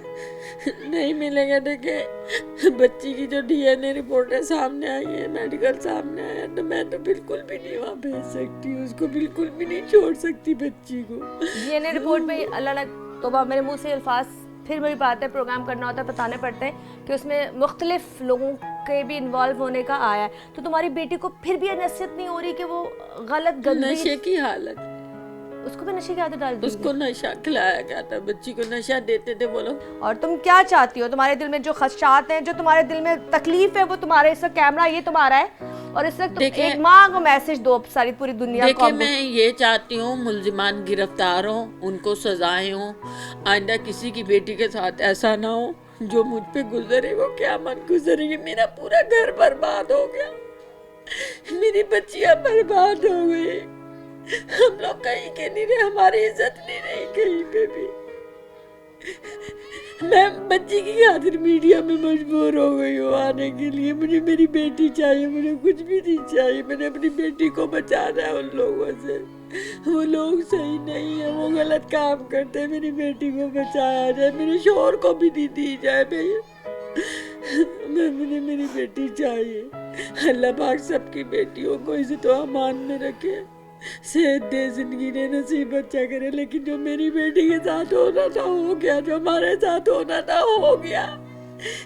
नहीं मिलेगा। देखिए, बच्ची की जो DNA रिपोर्ट है सामने आई है, मेडिकल सामने आया, तो मैं तो बिल्कुल भी नहीं वहाँ भेज सकती, उसको बिल्कुल भी नहीं छोड़ सकती बच्ची को। DNA रिपोर्ट में अल्लाह तौबा, मेरे मुँह से अल्फाज फिर मेरी बात है, प्रोग्राम करना होता है, बताने पड़ते हैं कि उसमें मुख्तलिफ लोगों के भी इन्वॉल्व होने का आया है। तो तुम्हारी बेटी को फिर भी नसीहत नहीं हो रही कि वो गलत गंदी नशे की हालत, उसको भी नशे की आदत डाल दी? उसको नशा खिलाया गया था, बच्ची को नशा देते थे बोलो। और तुम क्या चाहती हो? तुम्हारे दिल में जो खदशात हैं, जो तुम्हारे दिल में तकलीफ है, वो तुम्हारे इस वक्त कैमरा ये तुम्हारा है और इस वक्त तुम एक माँ को मैसेज दो सारी पूरी दुनिया को। देखिए मैं ये चाहती हूँ मुलजिमान गिरफ्तार हो, उनको सजाएं हो, आइंदा किसी की बेटी के साथ ऐसा ना हो जो मुझ पे गुजरे वो क़यामत गुजरेगी। मेरा पूरा घर बर्बाद हो गया, मेरी बच्चियां बर्बाद हो गई, हम लोग कहीं के नहीं रहे, हमारी इज्जत नहीं रही कहीं पे भी। मैं बच्ची की खातिर मीडिया में मजबूर हो गई हूँ आने के लिए। मुझे मेरी बेटी चाहिए, मुझे कुछ भी नहीं चाहिए। मैंने अपनी बेटी को बचाना है उन लोगों से, वो लोग सही नहीं है, वो गलत काम करते हैं। मेरी बेटी को बचाया जाए, मेरे शोहर को भी नहीं दी जाए भैया। मुझे मेरी बेटी चाहिए। अल्लाह पाक सबकी बेटियों को इज्जत व अमान में रखे, सेहत दे, जिंदगी दे, नसीब अच्छा करे। लेकिन जो मेरी बेटी के साथ होना था हो गया, जो हमारे साथ होना था हो गया,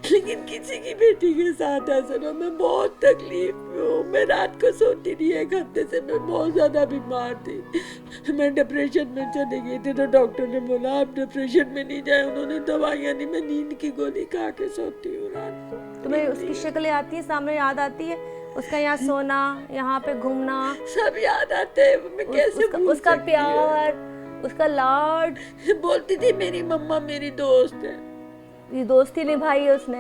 लेकिन किसी की बेटी के साथ ऐसा ना। मैं बहुत तकलीफ में हूँ, मैं रात को सोती नहीं, एक हफ्ते से मैं बहुत ज़्यादा बीमार थी। मैं डिप्रेशन में चली गई थी, तो डॉक्टर ने बोला आप डिप्रेशन में नहीं जाए, उन्होंने दवाइयाँ दी, मैं नींद की गोली खा के सोती हूँ रात को। तुम्हें उसकी शक्ल आती है, सामने याद आती है? उसका यहाँ सोना, यहाँ पे घूमना, सब याद आते हैं। मैं कैसे उसका प्यार, उसका लाड। बोलती थी मेरी मम्मा मेरी दोस्त है, ये दोस्ती निभाई है उसने।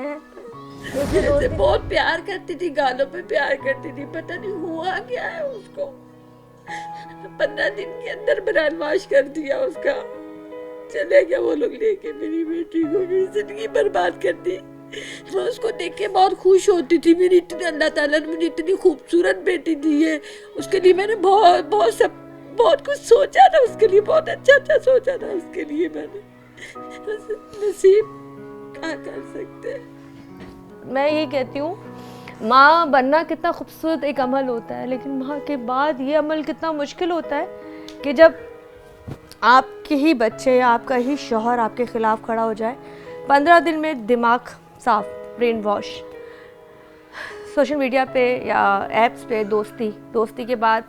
ऐसे बहुत प्यार करती थी, गालों पे प्यार करती थी। पता नहीं हुआ क्या है उसको, 15 दिन के अंदर ब्रेनवॉश कर दिया उसका। चले गया वो लोग लेके मेरी बेटी को, मेरी जिंदगी बर्बाद कर दी। मैं उसको देख के बहुत खुश होती थी। मेरी इतनी, अल्लाह ताला ने मुझे इतनी खूबसूरत बेटी दी है, उसके लिए मैंने बहुत कुछ सोचा था, उसके लिए बहुत अच्छा सोचा था उसके लिए मैंने। नसीब क्या कर सकते हैं। मैं यही कहती हूँ, माँ बनना कितना खूबसूरत एक अमल होता है, लेकिन माँ के बाद ये अमल कितना मुश्किल होता है कि जब आपके ही बच्चे या आपका ही शौहर आपके खिलाफ खड़ा हो जाए। 15 दिन में दिमाग साफ, ब्रेन वॉश, सोशल मीडिया पे या एप्स पे दोस्ती के बाद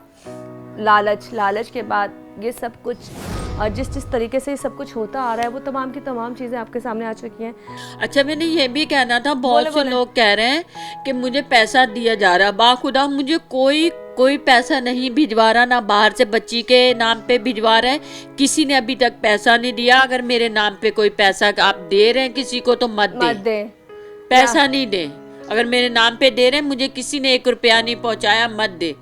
लालच के बाद ये सब कुछ, और जिस तरीके से ये सब कुछ होता आ रहा है, वो तमाम की तमाम चीज़ें आपके सामने आ चुकी हैं। अच्छा मैंने ये भी कहना था, बहुत से लोग कह रहे हैं कि मुझे पैसा दिया जा रहा है। बाखुदा मुझे कोई पैसा नहीं भिजवा रहा, ना बाहर से बच्ची के नाम पे भिजवा रहा है, किसी ने अभी तक पैसा नहीं दिया। अगर मेरे नाम पे कोई पैसा आप दे रहे हैं किसी को तो मत दे, पैसा नहीं दे। अगर मेरे नाम पे दे रहे हैं, मुझे किसी ने 1 रुपया नहीं पहुंचाया, मत दे।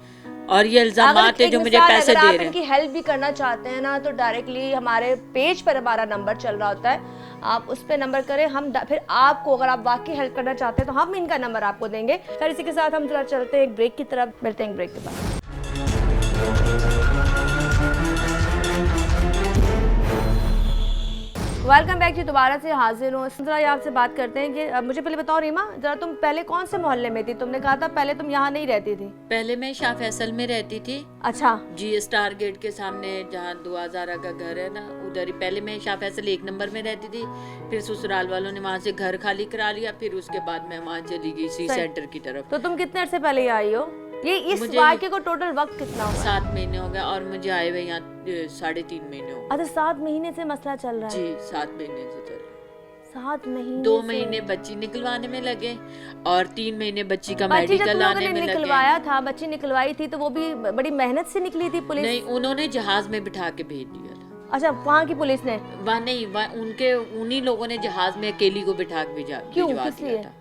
और ये इल्जामात है जो मुझे पैसे दे रहे हैं। अगर इनकी हेल्प भी करना चाहते हैं ना, तो डायरेक्टली हमारे पेज पर हमारा नंबर चल रहा होता है, आप उस पर नंबर करें। हम फिर आपको, अगर आप वाकई हेल्प करना चाहते हैं तो हम इनका नंबर आपको देंगे। फिर इसी के साथ हम थोड़ा चलते हैं एक ब्रेक की तरफ, मिलते हैं ब्रेक के बाद। वेलकम बैक जी, दोबारा से हाजिर हूँ। जरा आपसे बात करते हैं कि मुझे पहले बताओ रीमा, जरा तुम पहले कौन से मोहल्ले में थी? तुमने कहा था पहले तुम यहाँ नहीं रहती थी। पहले मैं शाह फैसल में रहती थी। अच्छा। जी स्टार गेट के सामने जहाँ दुआजारा का घर है ना, उधर ही पहले मैं शाह फैसल 1 नंबर में रहती थी। फिर ससुराल वालों ने वहाँ से घर खाली करा लिया, फिर उसके बाद मैं वहाँ चली गई सी सेंटर की तरफ। तो तुम कितने अर्से पहले आई हो? ये इस वाक़े को टोटल वक्त कितना हुआ? 7 महीने हो गया, और मुझे आए हुए यहाँ 3.5 महीने हो गए। अच्छा, 7 महीने से मसला चल रहा है? जी 7 महीने से चल रहा है। 7 महीने? 2 महीने बच्ची निकलवाने में लगे और 3 महीने बच्ची का मेडिकल आने में लगे। निकलवाया था, बच्ची निकलवाई थी, तो वो भी बड़ी मेहनत से निकली थी। पुलिस नहीं, उन्होंने जहाज में बिठा के भेज दिया था। अच्छा, वहाँ की पुलिस ने? वहाँ नहीं, उन्हीं लोगों ने जहाज में अकेली को बिठा के भिजवा दिया था।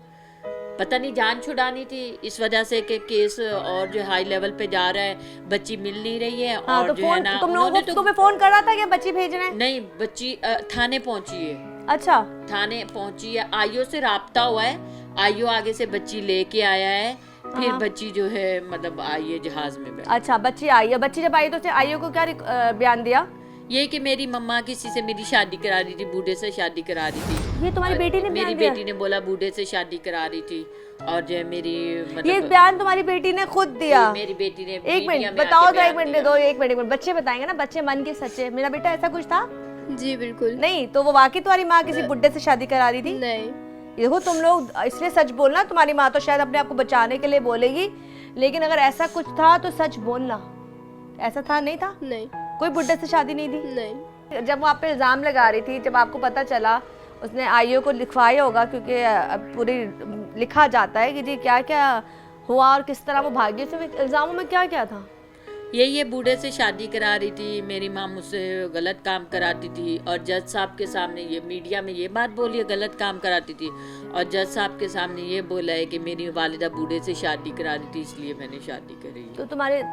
पता नहीं जान छुड़ानी थी इस वजह से कि केस और जो हाई लेवल पे जा रहा है, बच्ची मिल नहीं रही है। हाँ, और तो जो है ना, तुम लोगों को तुम्हें फोन करा था कि बच्ची भेज रहे हैं? नहीं, बच्ची थाने पहुंची है। अच्छा, थाने पहुंची है, आईओ से राब्ता हुआ है, आईओ आगे से बच्ची लेके आया है, फिर बच्ची जो है मतलब आई है जहाज में। अच्छा, बच्ची आई है। बच्ची जब आई तो आईओ को क्या बयान दिया? ये कि मेरी मम्मा किसी से मेरी शादी करा रही थी, बूढ़े से शादी करा रही थी। ये तुम्हारी बेटी ने मेरी बेटी ने बोला बूढ़े से शादी करा रही थी, और जो मेरी मतलब ये बयान तुम्हारी बेटी ने खुद दिया? मेरी बेटी ने। 1 मिनट बताओ, तो 1 मिनट दे दो, 1 मिनट बच्चे बताएंगे ना, बच्चे मन के सच्चे। मेरा बेटा ऐसा कुछ था? जी बिल्कुल नहीं। तो वो वाकई तुम्हारी माँ किसी बुड्ढे से शादी करा रही थी? नहीं। देखो, तुम लोग इसलिए सच बोलना, तुम्हारी माँ तो शायद अपने आप को बचाने के लिए बोलेगी, लेकिन अगर ऐसा कुछ था तो सच बोलना। ऐसा था? नहीं था? नहीं। कोई बुड्ढे से शादी नहीं थी? नहीं। जब वो आप पे इल्ज़ाम लगा रही थी, जब आपको पता चला, उसने आईओ को लिखवाया होगा, क्योंकि पूरी लिखा जाता है कि जी क्या क्या हुआ और किस तरह वो भागी, उसमें इल्ज़ामों में क्या क्या था? ये बूढ़े से शादी करा रही थी, मेरी माँ मुझसे गलत काम कराती थी और जज साहब के सामने ये मीडिया में ये बात बोली है गलत काम कराती थी, और जज साहब के सामने ये बोला है कि मेरी वालिदा बूढ़े से शादी करा रही थी इसलिए मैंने शादी करी। तो तुम्हारे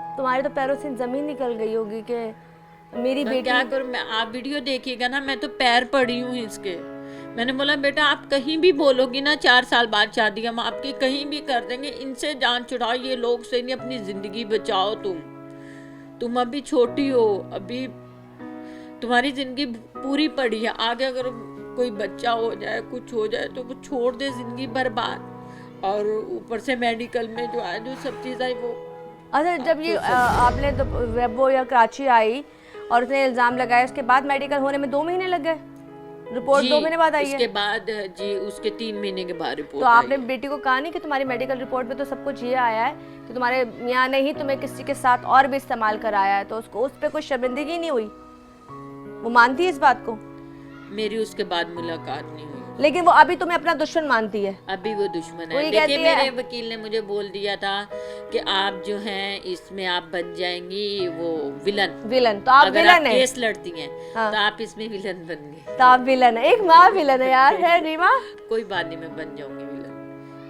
तो पैरों से ज़मीन निकल गई होगी कि मेरी मैं बेटी। क्या करूँ, मैं आप वीडियो देखिएगा ना, मैं तो पैर पड़ी हूँ इसके। मैंने बोला बेटा आप कहीं भी बोलोगी ना 4 साल बाद शादी हम आपकी कहीं भी कर देंगे, इनसे जान छुड़ाओ, ये लोग से नहीं, अपनी ज़िंदगी बचाओ। तुम अभी छोटी हो, अभी तुम्हारी ज़िंदगी पूरी पड़ी है, आगे अगर कोई बच्चा हो जाए कुछ हो जाए तो वो छोड़ दे ज़िंदगी बर्बाद। और ऊपर से मेडिकल में जो है जो सब चीज़ आई वो। अच्छा, जब ये आपने तो वेबो या कराची आई और उसने इल्ज़ाम लगाया, उसके बाद मेडिकल होने में 2 महीने लग गए, रिपोर्ट 2 महीने बाद आई है? उसके बाद जी उसके 3 महीने के बाद रिपोर्ट। तो आपने बेटी को कहा नहीं कि तुम्हारी मेडिकल रिपोर्ट में तो सब कुछ ये आया है कि तुम्हारे मियाँ ने ही तुम्हें किसी के साथ और भी इस्तेमाल कराया है, तो उसको उस पर कोई शर्मिंदगी नहीं हुई? वो मानती है इस बात को? मेरी उसके बाद मुलाकात नहीं हुई, लेकिन वो अभी तुम्हें अपना दुश्मन मानती है? अभी वो दुश्मन वो है। ये देखिए कहती है- मेरे वकील ने मुझे बोल दिया था कि आप जो हैं इसमें आप बन जाएंगी वो विलन। तो आप अगर विलन आप है? केस लड़ती हैं हाँ। तो आप इसमें विलन बन गए। तो आप विलन है, एक माँ विलन है यार, है रीमा? कोई बात नहीं, मैं बन जाऊंगी विलन।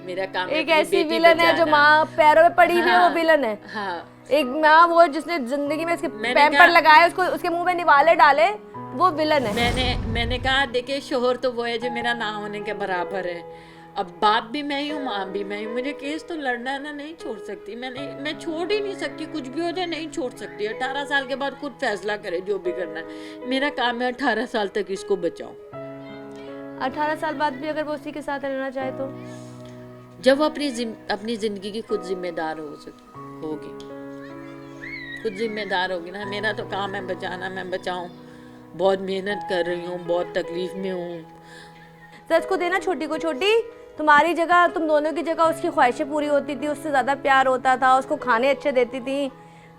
मेरा काम है एक अपनी ऐसी बेटी विलन है जो बचाना। माँ पैरों में पड़ी हुई है, हाँ, वो विलन है। हाँ, एक माँ वो जिसने जिंदगी में इसके मैंने पैम्पर कहा- लगाए, उसको उसके मुंह में निवाले डाले, वो विलन है। मैंने कहा देखिए शोहर तो वो है जो मेरा ना होने के बराबर है, अब बाप भी मैं ही हूँ माँ भी मैं ही, मुझे केस तो लड़ना है ना, नहीं छोड़ सकती। मैं छोड़ ही नहीं सकती, कुछ भी हो जाए नहीं छोड़ सकती। 18 साल के बाद खुद फैसला करे जो भी करना है, मेरा काम है 18 साल तक इसको बचाऊं। 18 साल बाद भी अगर वो उसी के साथ रहना चाहे तो? जब वो अपनी जिंदगी की खुद जिम्मेदार होगी, खुद जिम्मेदार होगी ना। मेरा तो काम है बचाना, मैं बचाऊं। बहुत मेहनत कर रही हूँ, बहुत तकलीफ में हूँ। सच को देना, छोटी को छोटी, तुम्हारी जगह, तुम दोनों की जगह उसकी ख्वाहिशें पूरी होती थी, उससे ज़्यादा प्यार होता था, उसको खाने अच्छे देती थी,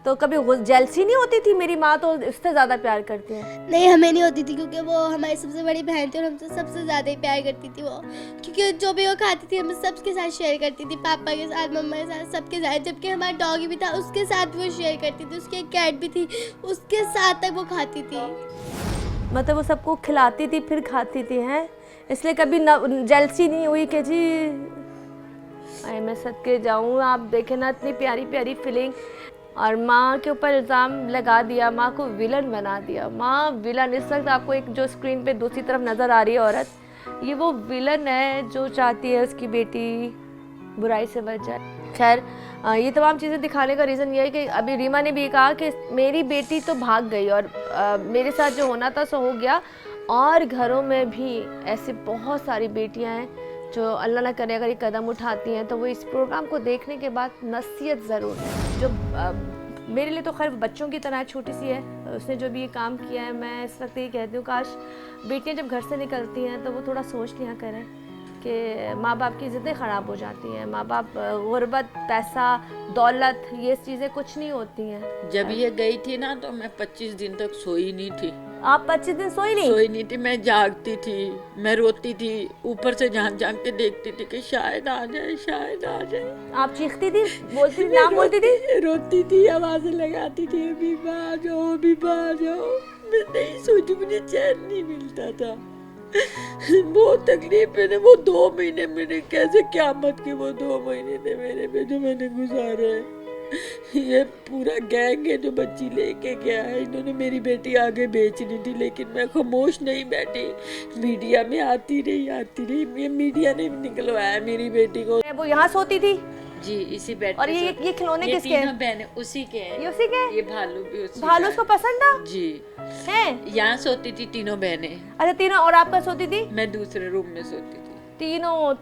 तो कभी जेलसी नहीं होती थी? मेरी माँ तो उससे ज़्यादा प्यार करती है। नहीं, हमें नहीं होती थी क्योंकि वो हमारी सबसे बड़ी बहन थी और हमसे सबसे ज़्यादा ही प्यार करती थी वो, क्योंकि जो भी वो खाती थी हम सबके साथ शेयर करती थी, पापा के साथ, मम्मा के साथ, सबके साथ। जबकि हमारा डॉगी भी था उसके साथ भी वो शेयर करती थी, उसकी एक कैट भी थी उसके साथ तक वो खाती थी। मतलब वो सबको खिलाती थी फिर खाती थी, हैं? इसलिए कभी जेलसी नहीं हुई कि जी अरे मैं सदके जाऊँ? आप देखें ना, इतनी प्यारी प्यारी फीलिंग। और माँ के ऊपर इल्ज़ाम लगा दिया, माँ को विलन बना दिया। माँ विलन, इस वक्त आपको एक जो स्क्रीन पे दूसरी तरफ नज़र आ रही है औरत, ये वो विलन है जो चाहती है उसकी बेटी बुराई से बच जाए। खैर, ये तमाम चीज़ें दिखाने का रीज़न ये है कि अभी रीमा ने भी कहा कि मेरी बेटी तो भाग गई और मेरे साथ जो होना था सो हो गया, और घरों में भी ऐसी बहुत सारी बेटियां हैं जो अल्लाह ना करे अगर ये कदम उठाती हैं तो वो इस प्रोग्राम को देखने के बाद नसीहत ज़रूर है। जो मेरे लिए तो खैर बच्चों की तरह छोटी सी है, उसने जो भी ये काम किया है, मैं इस वक्त ये कहती हूँ काश बेटियाँ जब घर से निकलती हैं तो वो थोड़ा सोच लिया करें कि माँ बाप की ज़िद्दें ख़राब हो जाती हैं। माँ बाप, गुर्बत, पैसा, दौलत, ये चीज़ें कुछ नहीं होती हैं। जब ये गई थी ना तो मैं 25 दिन तक सोई नहीं थी। आप 25 दिन सोई नहीं थी, मैं जागती थी, मैं रोती थी, ऊपर से झांक झांक के देखती थी कि शायद आ जाए, शायद आ जाए। आप चीखती थी, बोलती थी, नाम बोलती थी? रोती थी, आवाज़ें लगाती थी, अभी आ जाओ, अभी आ जाओ। मैं नहीं सोती, मुझे चैन नहीं मिलता था। बहुत तकलीफ मैंने वो 2 महीने मेरे, कैसे क़यामत के वो 2 महीने थे मेरे पे जो मैंने गुजारे हैं। ये पूरा गैंग है जो बच्ची लेके गया है, इन्होंने मेरी बेटी आगे बेचनी थी, लेकिन मैं खामोश नहीं बैठी, मीडिया में आती रही। ये मीडिया ने निकलवाया मेरी बेटी को। वो यहाँ सोती थी जी, इसी बेड और ये खिलौने किसके हैं? बहनें उसी के हैं। ये उसी के? ये भालू भी उसी भालू का उसको पसंद था? जी है? यहाँ सोती थी तीनों बहनें। अच्छा, तीनों। और आप कहाँ सोती थी? मैं दूसरे रूम में सोती थी।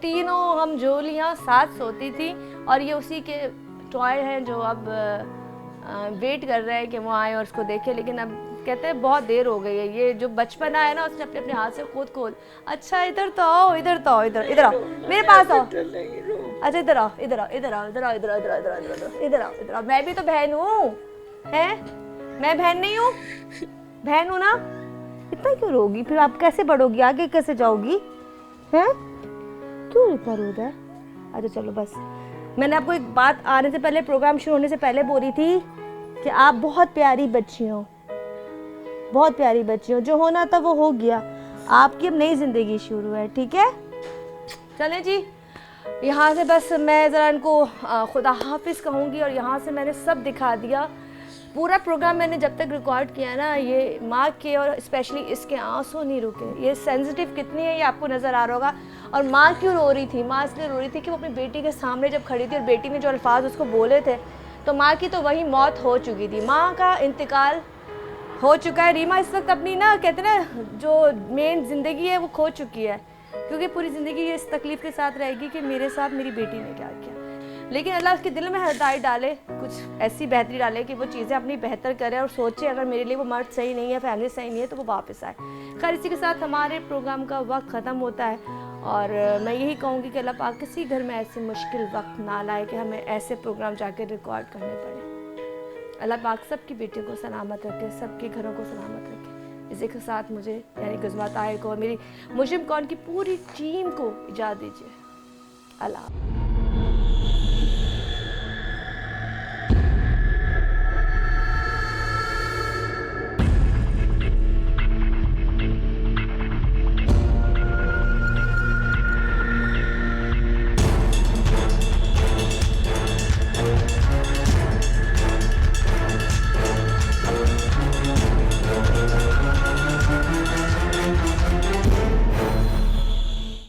तीनों हम जोलियाँ साथ सोती थी। और ये उसी के टॉय हैं जो अब वेट कर रहे हैं कि वो आए और उसको देखें, लेकिन अब कहते हैं बहुत देर हो गई है। ये जो बचपन आया ना उसने अपने अपने हाथ से खोद। अच्छा, इधर तो आओ, इधर तो आओ, इधर आओ, मेरे पास आओ। अच्छा, इधर आओ। मैं भी तो बहन हूँ, हैं? मैं बहन नहीं हूँ? बहन हूँ ना? इतना क्यों रोगी? फिर आप कैसे बढ़ोगी, आगे कैसे जाओगी? हैं? क्यों इतना रो रहा है? अच्छा चलो बस, मैंने आपको एक बात आने से पहले, प्रोग्राम शुरू होने से पहले बोली थी कि आप बहुत प्यारी बच्ची हो, बहुत प्यारी बच्ची हो। जो होना था वो हो गया, आपकी अब नई जिंदगी शुरू है, ठीक है? चलें जी, यहाँ से बस मैं ज़रा इनको खुदा हाफिज़ कहूँगी, और यहाँ से मैंने सब दिखा दिया। पूरा प्रोग्राम मैंने जब तक रिकॉर्ड किया ना, ये माँ के और स्पेशली इसके आंसू नहीं रुके। ये सेंसिटिव कितनी है ये आपको नज़र आ रहा होगा। और माँ क्यों रो रही थी? माँ इसलिए रो रही थी कि वो अपनी बेटी के सामने जब खड़ी थी और बेटी ने जो अल्फाज उसको बोले थे, तो माँ की तो वही मौत हो चुकी थी, माँ का इंतकाल हो चुका है। रीमा इस वक्त अपनी ना, कहते ना, जो मेन ज़िंदगी है वो खो चुकी है, क्योंकि पूरी ज़िंदगी ये इस तकलीफ़ के साथ रहेगी कि मेरे साथ मेरी बेटी ने क्या किया। लेकिन अल्लाह उसके दिल में हिदायत डाले, कुछ ऐसी बेहतरी डाले कि वो चीज़ें अपनी बेहतर करे और सोचे अगर मेरे लिए वो मर्द सही नहीं है, फैमिली सही नहीं है, तो वो वापस आए। खैर, इसी के साथ हमारे प्रोग्राम का वक्त ख़त्म होता है, और मैं यही कहूँगी कि अल्लाह पाक किसी घर में ऐसे मुश्किल वक्त ना लाए कि हमें ऐसे प्रोग्राम जाकर रिकॉर्ड करने पड़े। अल्लाह पाक सबकी बेटियों को सलामत रखे, सबके घरों को सलामत रखे। इसी के साथ मुझे यानी गुज़मा ताहिर को और मेरी मुजरिम कौन की पूरी टीम को इजाज़त दीजिए। अल्लाह।